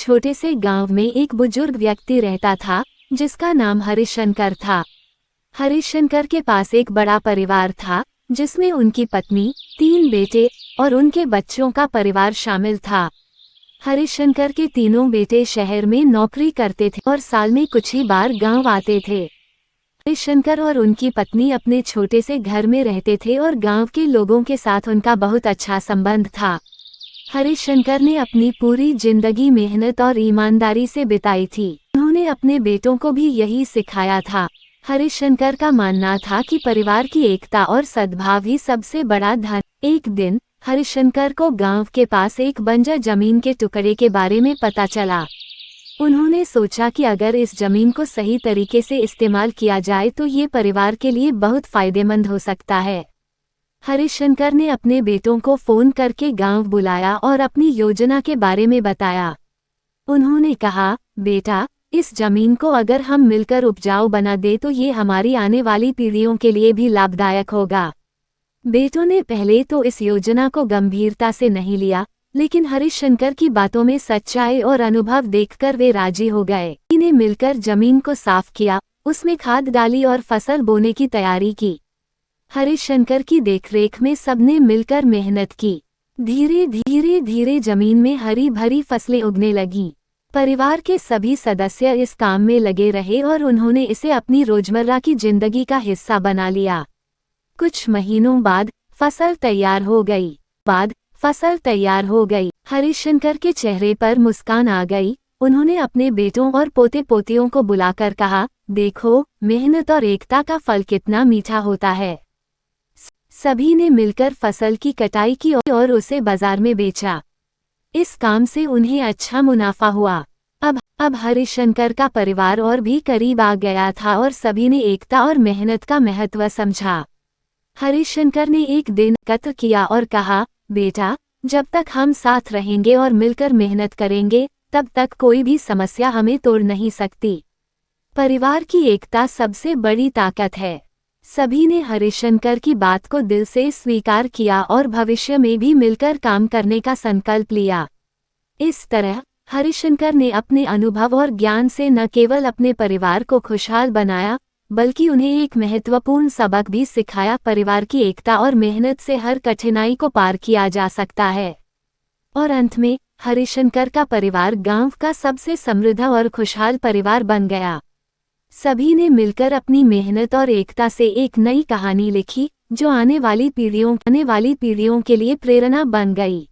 छोटे से गांव में एक बुजुर्ग व्यक्ति रहता था जिसका नाम हरिशंकर था। हरिशंकर के पास एक बड़ा परिवार था जिसमें उनकी पत्नी, 3 बेटे और उनके बच्चों का परिवार शामिल था। हरिशंकर के तीनों बेटे शहर में नौकरी करते थे और साल में कुछ ही बार गांव आते थे। हरिशंकर और उनकी पत्नी अपने छोटे से घर में रहते थे और गांव के लोगों के साथ उनका बहुत अच्छा संबंध था। हरिशंकर ने अपनी पूरी जिंदगी मेहनत और ईमानदारी से बिताई थी। उन्होंने अपने बेटों को भी यही सिखाया था। हरिशंकर का मानना था कि परिवार की एकता और सद्भाव ही सबसे बड़ा धन। एक दिन हरिशंकर को गांव के पास एक बंजर जमीन के टुकड़े के बारे में पता चला। उन्होंने सोचा कि अगर इस जमीन को सही तरीके से इस्तेमाल किया जाए तो ये परिवार के लिए बहुत फायदेमंद हो सकता है। हरिशंकर ने अपने बेटों को फोन करके गांव बुलाया और अपनी योजना के बारे में बताया। उन्होंने कहा, बेटा, इस जमीन को अगर हम मिलकर उपजाऊ बना दे तो ये हमारी आने वाली पीढ़ियों के लिए भी लाभदायक होगा। बेटों ने पहले तो इस योजना को गंभीरता से नहीं लिया, लेकिन हरिशंकर की बातों में सच्चाई और अनुभव देखकर वे राजी हो गए। इन्हें मिलकर जमीन को साफ किया, उसमें खाद डाली और फसल बोने की तैयारी की। हरिशंकर की देखरेख में सबने मिलकर मेहनत की। धीरे धीरे जमीन में हरी भरी फसलें उगने लगीं। परिवार के सभी सदस्य इस काम में लगे रहे और उन्होंने इसे अपनी रोजमर्रा की जिंदगी का हिस्सा बना लिया। कुछ महीनों बाद फसल तैयार हो गई। हरिशंकर के चेहरे पर मुस्कान आ गई। उन्होंने अपने बेटों और पोते पोतियों को बुलाकर कहा, देखो, मेहनत और एकता का फल कितना मीठा होता है। सभी ने मिलकर फसल की कटाई की और उसे बाजार में बेचा। इस काम से उन्हें अच्छा मुनाफा हुआ। अब हरिशंकर का परिवार और भी करीब आ गया था और सभी ने एकता और मेहनत का महत्व समझा। हरिशंकर ने एक दिन एकत्र किया और कहा, बेटा, जब तक हम साथ रहेंगे और मिलकर मेहनत करेंगे तब तक कोई भी समस्या हमें तोड़ नहीं सकती। परिवार की एकता सबसे बड़ी ताकत है। सभी ने हरिशंकर की बात को दिल से स्वीकार किया और भविष्य में भी मिलकर काम करने का संकल्प लिया। इस तरह हरिशंकर ने अपने अनुभव और ज्ञान से न केवल अपने परिवार को खुशहाल बनाया, बल्कि उन्हें एक महत्वपूर्ण सबक भी सिखाया। परिवार की एकता और मेहनत से हर कठिनाई को पार किया जा सकता है। और अंत में हरिशंकर का परिवार गांव का सबसे समृद्ध और खुशहाल परिवार बन गया। सभी ने मिलकर अपनी मेहनत और एकता से एक नई कहानी लिखी जो आने वाली पीढ़ियों के लिए प्रेरणा बन गई।